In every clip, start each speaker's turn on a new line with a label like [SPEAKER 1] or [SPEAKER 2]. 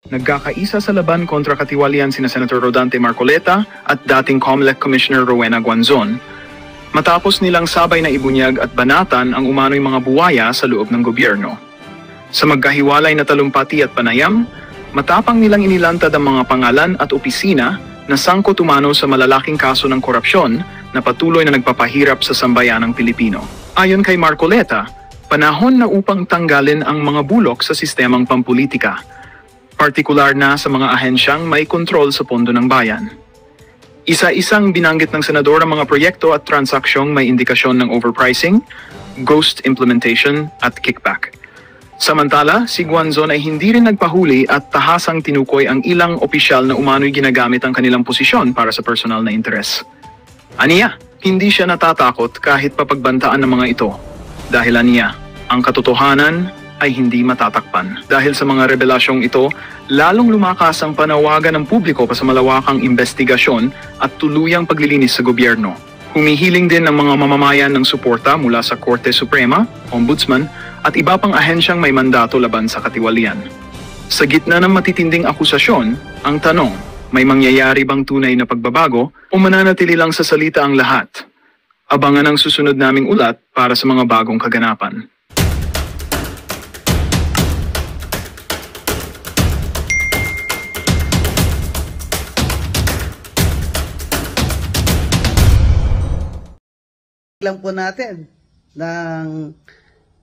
[SPEAKER 1] Nagkakaisa sa laban kontra katiwalian sina Senator Rodante Marcoleta at dating COMELEC Commissioner Rowena Guanzon, matapos nilang sabay na ibunyag at banatan ang umano'y mga buwaya sa loob ng gobyerno. Sa magkahiwalay na talumpati at panayam, matapang nilang inilantad ang mga pangalan at opisina na sangkot umano sa malalaking kaso ng korupsyon na patuloy na nagpapahirap sa sambayanang Pilipino. Ayon kay Marcoleta, panahon na upang tanggalin ang mga bulok sa sistemang pampulitika, partikular na sa mga ahensyang may kontrol sa pondo ng bayan. Isa-isang binanggit ng senador ang mga proyekto at transaksyong may indikasyon ng overpricing, ghost implementation at kickback. Samantala, si Guanzon ay hindi rin nagpahuli at tahasang tinukoy ang ilang opisyal na umano'y ginagamit ang kanilang posisyon para sa personal na interes. Aniya, hindi siya natatakot kahit papagbantaan ng mga ito. Dahil aniya, ang katotohanan ay hindi matatakpan. Dahil sa mga revelasyong ito, lalong lumakas ang panawagan ng publiko pa sa malawakang investigasyon at tuluyang paglilinis sa gobyerno. Humihiling din ng mga mamamayan ng suporta mula sa Korte Suprema, Ombudsman, at iba pang ahensyang may mandato laban sa katiwalian. Sa gitna ng matitinding akusasyon, ang tanong, may mangyayari bang tunay na pagbabago o mananatili lang sa salita ang lahat? Abangan ang susunod naming ulat para sa mga bagong kaganapan.
[SPEAKER 2] Lang po natin ng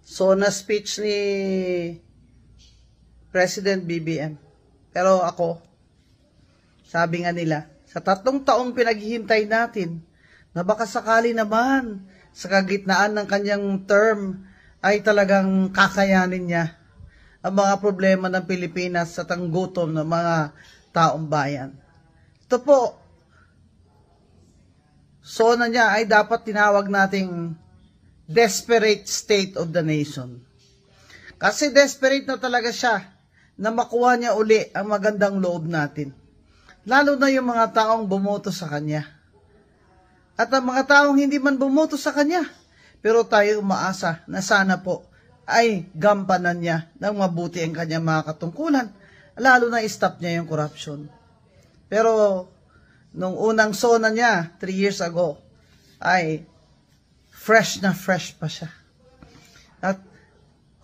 [SPEAKER 2] SONA speech ni President BBM. Pero ako, sabi nga nila, sa 3 taong pinaghihintay natin, na baka sakali naman sa kagitnaan ng kanyang term ay talagang kakayanin niya ang mga problema ng Pilipinas sa tanggutom ng mga taong bayan. Ito po, SONA niya ay dapat tinawag nating desperate state of the nation. Kasi desperate na talaga siya na makuha niya uli ang magandang loob natin. Lalo na yung mga taong bumoto sa kanya. At ang mga taong hindi man bumoto sa kanya, pero tayo umaasa na sana po ay gampanan niya ng mabuti ang kanyang mga katungkulan, lalo na stop niya yung corruption. Pero nung unang SONA niya, 3 years ago, ay fresh na fresh pa siya. At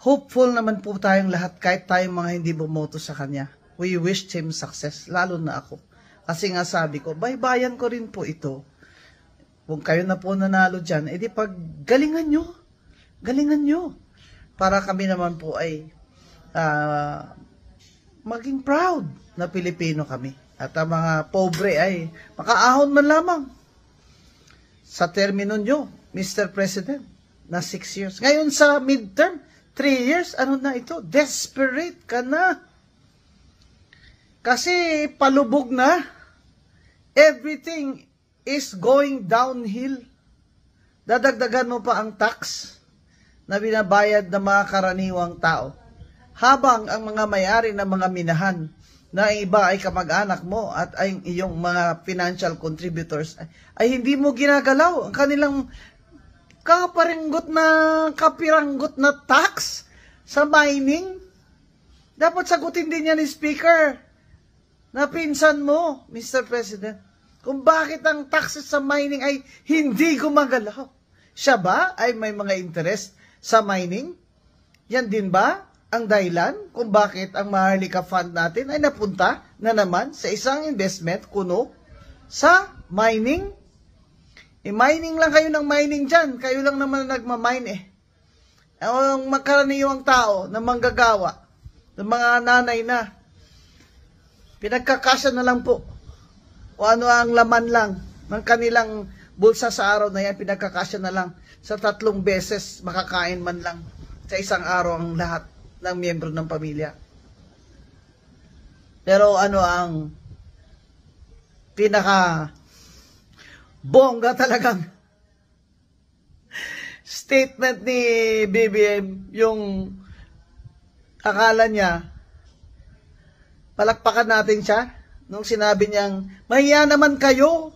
[SPEAKER 2] hopeful naman po tayong lahat, kahit tayong mga hindi bumoto sa kanya. We wished him success, lalo na ako. Kasi nga sabi ko, baybayan ko rin po ito. Kung kayo na po nanalo dyan, edi pag galingan nyo. Para kami naman po ay maging proud na Pilipino kami. At ang mga pobre ay makaahon man lamang sa termino nyo, Mr. President, na 6 years. Ngayon sa midterm, 3 years, ano na ito? Desperate ka na. Kasi palubog na. Everything is going downhill. Dadagdagan mo pa ang tax na binabayad ng mga karaniwang tao. Habang ang mga may-ari ng mga minahan na iba ay kamag-anak mo at ay iyong mga financial contributors ay hindi mo ginagalaw ang kanilang kapiranggot na tax sa mining. Dapat sagutin din yan ni Speaker na pinsan mo, Mr. President, kung bakit ang taxes sa mining ay hindi gumagalaw. Siya ba ay may mga interest sa mining? Yan din ba ang dahilan kung bakit ang Maharlika Fund natin ay napunta na naman sa isang investment kuno sa mining? Mining lang kayo ng mining dyan. Kayo lang naman nagmamine eh. Ang magkaraniwang tao na manggagawa, ng mga nanay na, pinagkakasya na lang po. O ano ang laman lang ng kanilang bulsa sa araw na yan, pinagkakasya na lang sa 3 beses makakain man lang sa isang araw ang lahat ng miyembro ng pamilya. Pero ano ang pinaka bongga talagang statement ni BBM, yung akala niya palakpakan natin siya nung sinabi niyang mahiya naman kayo,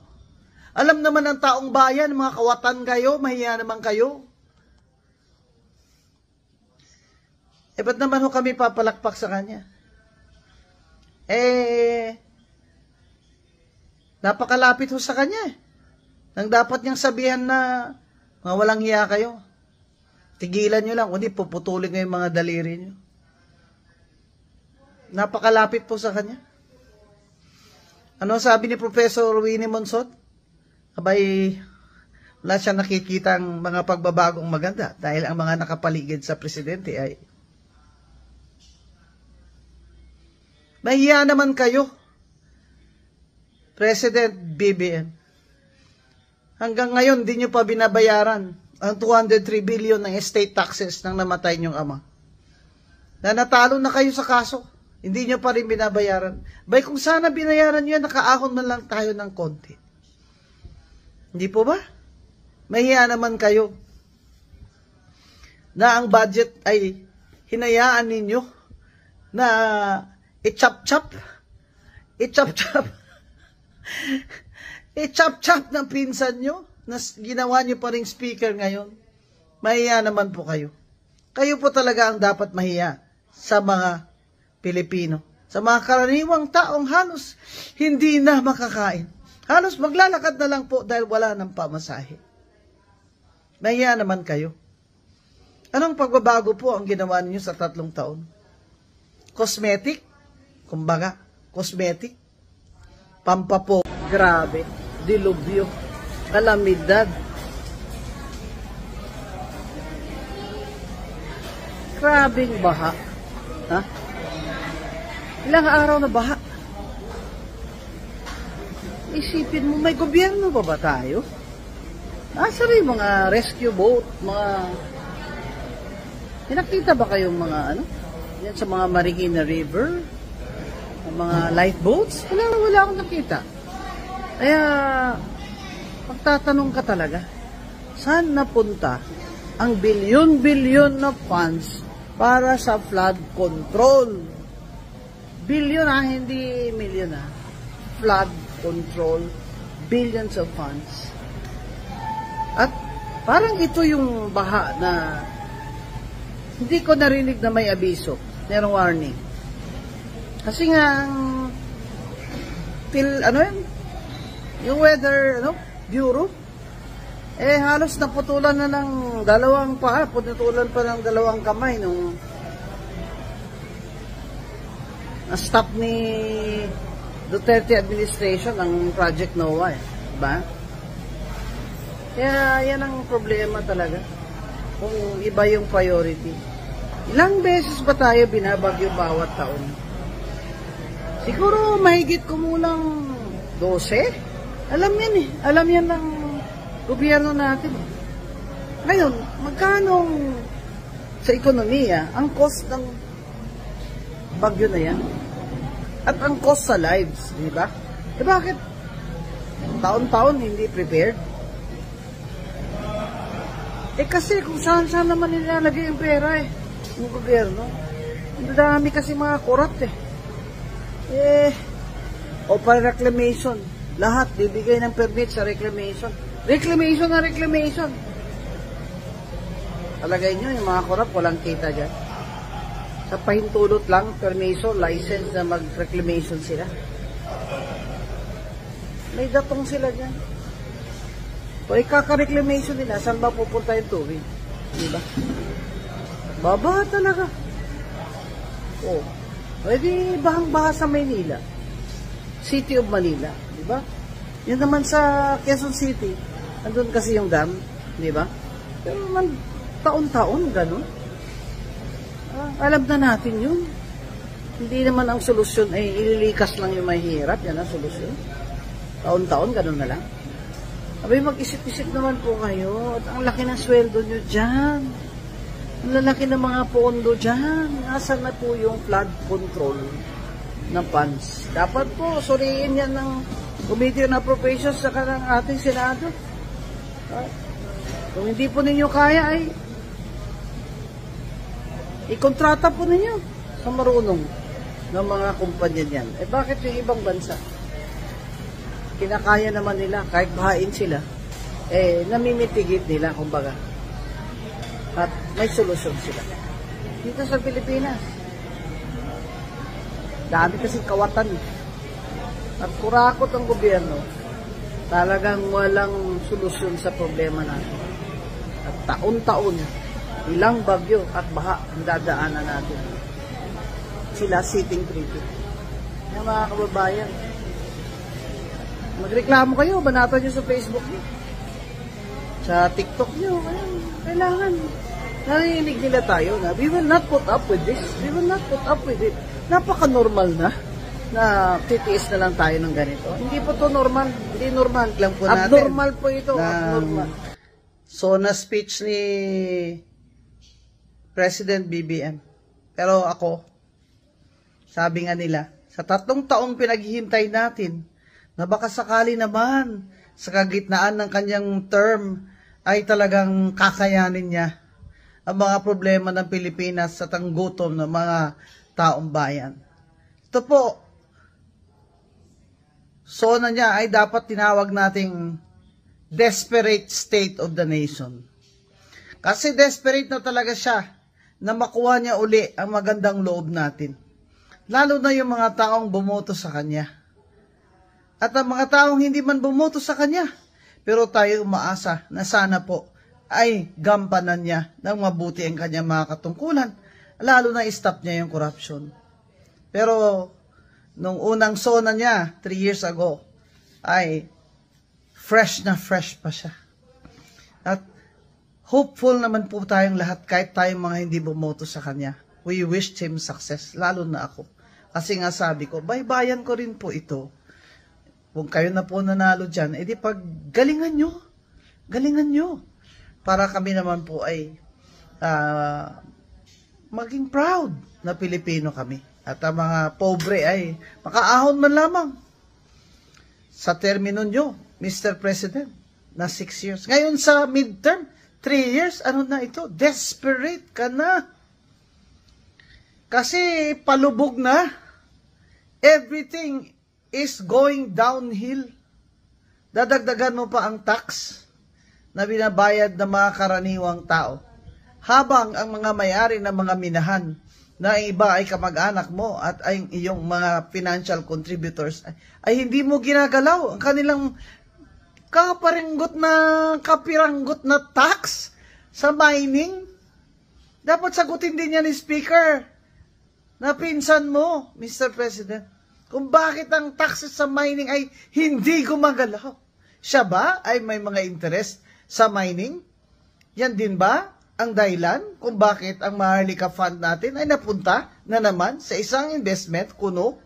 [SPEAKER 2] alam naman ng taong bayan, mga kawatan kayo, mahiya naman kayo. Ba't naman ho kami papalakpak sa kanya? napakalapit ho sa kanya. Nang dapat niyang sabihan na mga walang hiya kayo. Tigilan nyo lang, kundi puputulin yung mga daliri nyo. Napakalapit po sa kanya. Ano sabi ni Professor Winnie Monsod? Abay, wala siya nakikita ang mga pagbabagong maganda dahil ang mga nakapaligid sa presidente ay mahiya naman kayo, President BBM. Hanggang ngayon, di nyo pa binabayaran ang 203 billion ng estate taxes ng namatay niyong ama. Na natalo na kayo sa kaso, hindi nyo pa rin binabayaran. Bay, kung sana binayaran nyo yan, nakaahon man lang tayo ng konti. Hindi po ba? Mahiya naman kayo na ang budget ay hinayaan ninyo na i-chop-chop ng pinsan nyo na ginawa nyo pa ring speaker ngayon. Mahiya naman po kayo. Kayo po talaga ang dapat mahiya sa mga Pilipino. Sa mga karaniwang taong halos hindi na makakain. Halos maglalakad na lang po dahil wala ng pamasahe. Mahiya naman kayo. Anong pagbabago po ang ginawa ninyo sa 3 taon? Cosmetic? Kumbaga, cosmetic? Pampapo. Grabe. Dilubyo. Kalamidad. Grabing baha. Ha? Ilang araw na baha. Isipin mo, may gobyerno ba tayo? Nasa rin mga rescue boat, nakita ba kayong mga yan sa mga Marikina River, mga lifeboats? Wala akong nakita. Kaya, pagtatanong ka talaga, saan napunta ang bilyon-bilyon na funds para sa flood control? Bilyon hindi milyon Flood control, billions of funds. At parang ito yung baha na hindi ko narinig na may abiso, merong warning. Kasi nga yung weather bureau halos naputulan na ng 2 paa, putulan pa ng 2 kamay nung na-stop ni Duterte administration ang Project NOAA, diba? Kaya yan ang problema talaga. Kung iba yung priority. Ilang beses ba tayo binabagyo bawat taon? Siguro mahigit kumulang 12? Alam yan Alam yan ng gobyerno natin. Ngayon, magkano sa ekonomiya ang cost ng bagyo na yan? At ang cost sa lives, di ba? Bakit taon-taon hindi prepared? Kasi kung saan-saan naman nilalagay yung pera yung gobyerno. Ang dami kasi mga corrupt o para reclamation. Lahat bibigay ng permit sa reclamation. Reclamation na reclamation. Talagay nyo, yung mga corrupt walang kita dyan. Sa pahintulot lang, permiso, license na mag-reclamation sila. May datong sila dyan. O ikaka-reclamation nila, saan ba pupunta yung tubig? Diba? Baba talaga. Pwede bahang-baha sa Maynila. City of Manila. Diba? Yun naman sa Quezon City, andun kasi yung dam. Diba? Pero naman, taon-taon, ganun. Alam na natin yun. Hindi naman ang solusyon ay ililikas lang yung mahihirap. Yan ang solusyon. Taon-taon, ganun na lang. Abay, mag-isip-isip naman po kayo. At ang laki ng sweldo nyo dyan. Ang lalaki ng mga pondo dyan. Nasaan na po yung flood control na funds? Dapat po, suriin yan ng Committee on Appropriations sa kanang ating Senado. Kung hindi po ninyo kaya ay ikontrata po ninyo sa marunong ng mga kumpanya niyan. Bakit yung ibang bansa? Kinakaya naman nila, kahit bahain sila, namimitigit nila, kumbaga. At may solusyon sila. Dito sa Pilipinas, Dami kasing kawatan. At kurakot ang gobyerno, talagang walang solusyon sa problema natin. At taon-taon, ilang bagyo at baha ang dadaanan natin. Sila sitting pretty. Yung mga kababayan, magreklamo kayo, banatan nyo sa Facebook nyo, sa TikTok nyo, kailangan. Narinig nila tayo na we will not put up with this. We will not put up with it. Napaka-normal na titiis na lang tayo ng ganito. Hindi po to normal. Hindi normal. Lang po natin. Abnormal po ito. Abnormal. So, na-speech ni President BBM. Pero ako, sabi nga nila, sa 3 taong pinaghihintay natin, na baka sakali naman sa kagitnaan ng kanyang term ay talagang kakayanin niya ang mga problema ng Pilipinas sa tanggutom ng mga taong bayan. Ito po, SONA niya ay dapat tinawag nating desperate state of the nation. Kasi desperate na talaga siya na makuha niya uli ang magandang loob natin. Lalo na yung mga taong bumoto sa kanya. At ang mga taong hindi man bumoto sa kanya, pero tayo umaasa na sana po ay gampanan niya ng mabuti ang kanyang mga katungkulan, lalo na i-stop niya yung corruption. Pero, nung unang SONA niya, 3 years ago, ay fresh na fresh pa siya. At hopeful naman po tayong lahat, kahit tayong mga hindi bumoto sa kanya. We wished him success, lalo na ako. Kasi nga sabi ko, baybayan ko rin po ito. Kung kayo na po nanalo dyan, edi pag galingan nyo. Galingan nyo. Para kami naman po ay maging proud na Pilipino kami. At ang mga pobre ay makaahon man lamang sa termino nyo, Mr. President, na 6 years. Ngayon sa midterm, 3 years, ano na ito? Desperate ka na. Kasi palubog na. Everything is going downhill. Dadagdagan mo pa ang tax na binabayad ng mga karaniwang tao. Habang ang mga may-ari ng mga minahan na iba ay kamag-anak mo at ay iyong mga financial contributors ay hindi mo ginagalaw ang kanilang kapiranggot na tax sa mining. Dapat sagutin din yan ni Speaker na pinsan mo, Mr. President, kung bakit ang taxes sa mining ay hindi gumagalaw. Siya ba ay may mga interest sa mining? Yan din ba ang dahilan kung bakit ang Maharlika Fund natin ay napunta na naman sa isang investment kuno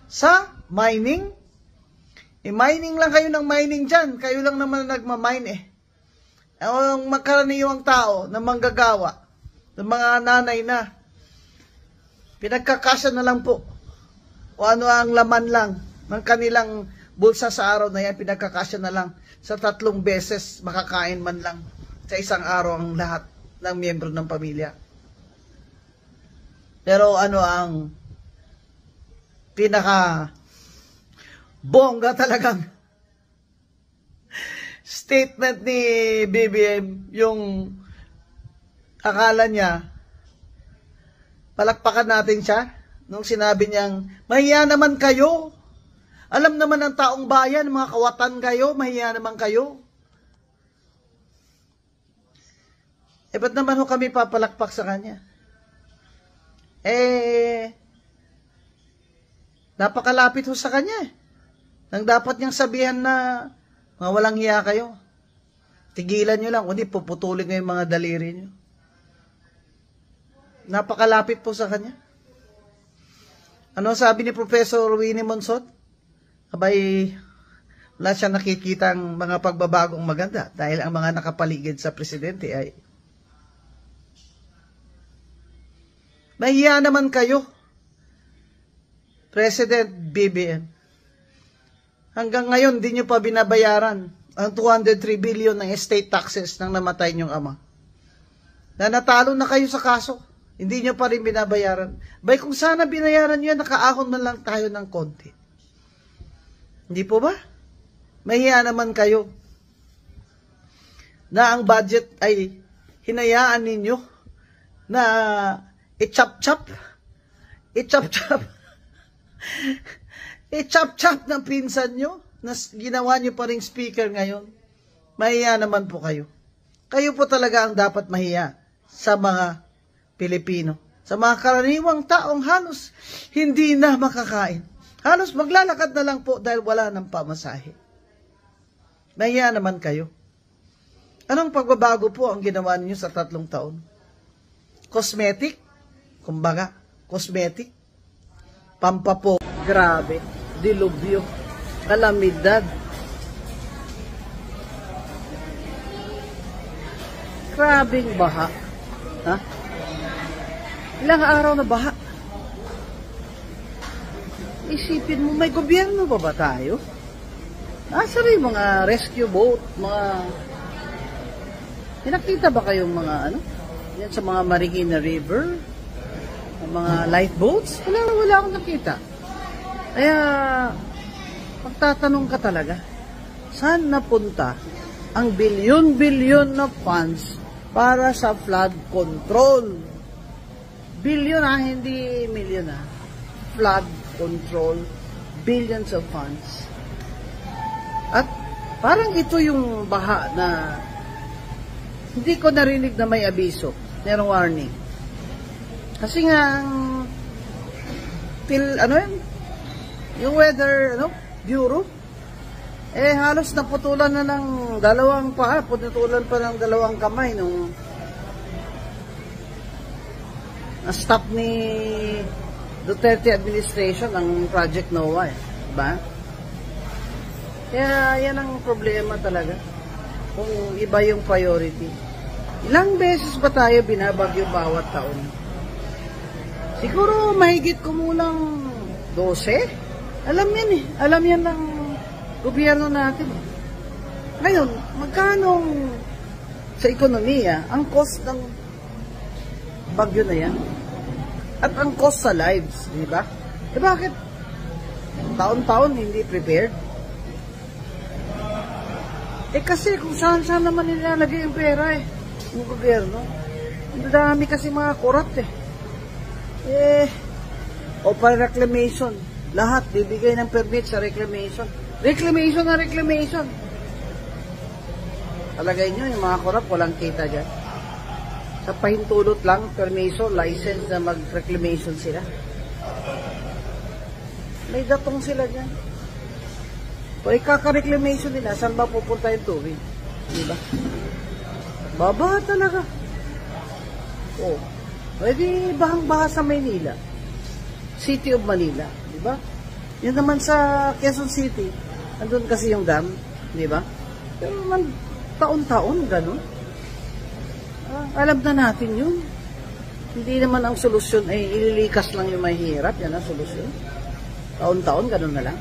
[SPEAKER 2] sa mining? Mining lang kayo ng mining dyan. Kayo lang naman nagmamine eh. Ang magkaraniwang tao na manggagawa, ng mga nanay na, pinagkakasya na lang po. O ano ang laman lang ng kanilang bulsa sa araw na yan, pinagkakasya na lang sa 3 beses makakain man lang sa isang araw ang lahat ng miyembro ng pamilya. Pero ano ang pinaka bongga talagang statement ni BBM, yung akala niya, palakpakan natin siya, nung sinabi niyang, mahiya naman kayo. Alam naman ng taong bayan, mga kawatan kayo, mahiya naman kayo. Ba't naman ho kami papalakpak sa kanya? Napakalapit ho sa kanya. Nang dapat niyang sabihan na, mga walang hiya kayo. Tigilan nyo lang, kundi puputulin ngayon mga daliri nyo. Napakalapit po sa kanya. Ano sabi ni Professor Winnie Monsod? Abay, wala siya nakikitang mga pagbabagong maganda dahil ang mga nakapaligid sa presidente ay mahiya naman kayo, President BBM. Hanggang ngayon, di nyo pa binabayaran ang 203 billion ng estate taxes ng namatay niyong ama. Na natalo na kayo sa kaso, hindi nyo pa rin binabayaran. Bay, kung sana binayaran nyo yan, nakaahon man lang tayo ng konti. Hindi po ba? Mahiya naman kayo na ang budget ay hinayaan ninyo na i-chop-chop chop-chop ng pinsan nyo, na ginawa nyo pa ring speaker ngayon. Mahiya naman po kayo. Kayo po talaga ang dapat mahiya sa mga Pilipino. Sa mga karaniwang taong halos hindi na makakain. Halos maglalakad na lang po dahil wala ng pamasahe. Mahiya naman kayo. Anong pagbabago po ang ginawa niyo sa 3 taon? Cosmetic? Kumbaga, cosmetic? Pampapo. Grabe. Dilubyo. Kalamidad. Grabing baha. Ha? Ilang araw na baha. Isipin mo, may gobyerno ba tayo? Nasa rin mga rescue boat, nakita ba kayong mga yan sa mga Marikina River, mga lifeboats? Wala akong nakita. Kaya, magtatanong ka talaga, saan napunta ang bilyon-bilyon na funds para sa flood control? Bilyon hindi milyon Flood control, billions of funds. At parang ito yung baha na hindi ko narinig na may abiso, merong warning. Kasi nga, yung weather, bureau, halos naputulan na ng 2 paa, putulan pa ng 2 kamay nung na-stop ni Duterte administration ang Project NOAA, diba? Kaya yan ang problema talaga, kung iba yung priority. Ilang beses ba tayo binabagyo bawat taon? Siguro mahigit kumulang 12? Alam yan alam yan ng gobyerno natin. Ngayon, magkano sa ekonomiya ang cost ng bagyo na yan? At ang cost sa lives, di ba? Bakit taon-taon hindi prepared? Kasi kung saan-saan naman nilalagay yung pera yung gobyerno. Ang dami kasi mga corrupt o para reclamation. Lahat bibigay ng permit sa reclamation. Reclamation na reclamation. Talagay nyo, yung mga corrupt walang kita dyan. Sa pahintulot lang, permiso, license na mag-reclamation sila. May datong sila dyan. Kung ikaka-reclamation nila, saan ba pupunta yung tubig? Diba? Baba talaga. Pwede bahang-baha sa Maynila. City of Manila. Diba? Yun naman sa Quezon City, andun kasi yung dam. Diba? Pero naman, taon-taon, ganun. Alam na natin yun. Hindi naman ang solusyon ay ililikas lang yung mahirap. Yan ang solusyon. Taon-taon, ganun na lang.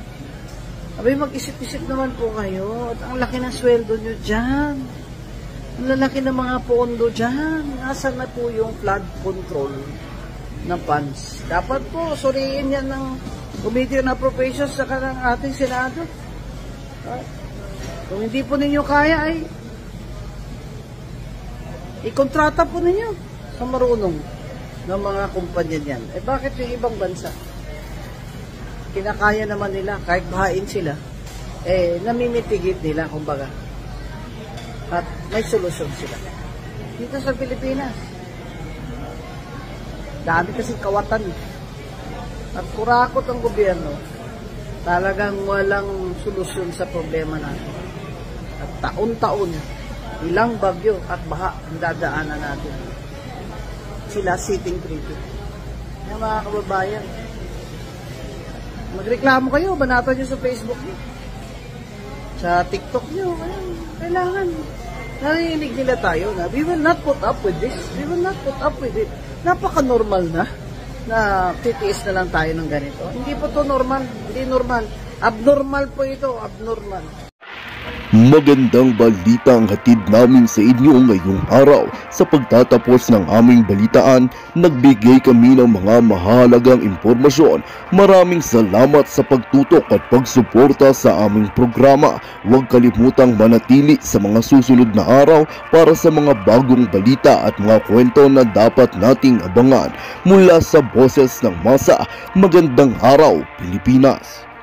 [SPEAKER 2] Abay, mag-isip-isip naman po kayo. At ang laki ng sweldo nyo dyan. Ang lalaki ng mga pondo dyan. Nasaan na po yung flood control na funds? Dapat po, suriin yan ng Committee on Appropriations sa kanang ating Senado. Kung hindi po ninyo kaya ay ikontrata po ninyo sa marunong ng mga kumpanya niyan. Bakit yung ibang bansa? Kinakaya naman nila, kahit bahain sila, namimitigit nila, kumbaga. At may solusyon sila. Dito sa Pilipinas, dami kasing kawatan. At kurakot ang gobyerno, talagang walang solusyon sa problema natin. At taon-taon, ilang bagyo at baha ang dadaanan natin. Sila sitting pretty. Yung mga kababayan, magreklamo kayo, banatan nyo sa Facebook nyo, sa TikTok nyo, kailangan narinig nila tayo na we will not put up with this, we will not put up with it. Napaka-normal na titiis na lang tayo ng ganito. Hindi po to normal, hindi normal. Abnormal po ito, abnormal.
[SPEAKER 3] Magandang balita ang hatid namin sa inyo ngayong araw. Sa pagtatapos ng aming balitaan, nagbigay kami ng mga mahalagang impormasyon. Maraming salamat sa pagtutok at pagsuporta sa aming programa. Huwag kalimutang manatili sa mga susunod na araw para sa mga bagong balita at mga kwento na dapat nating abangan. Mula sa Boses ng Masa, magandang araw Pilipinas!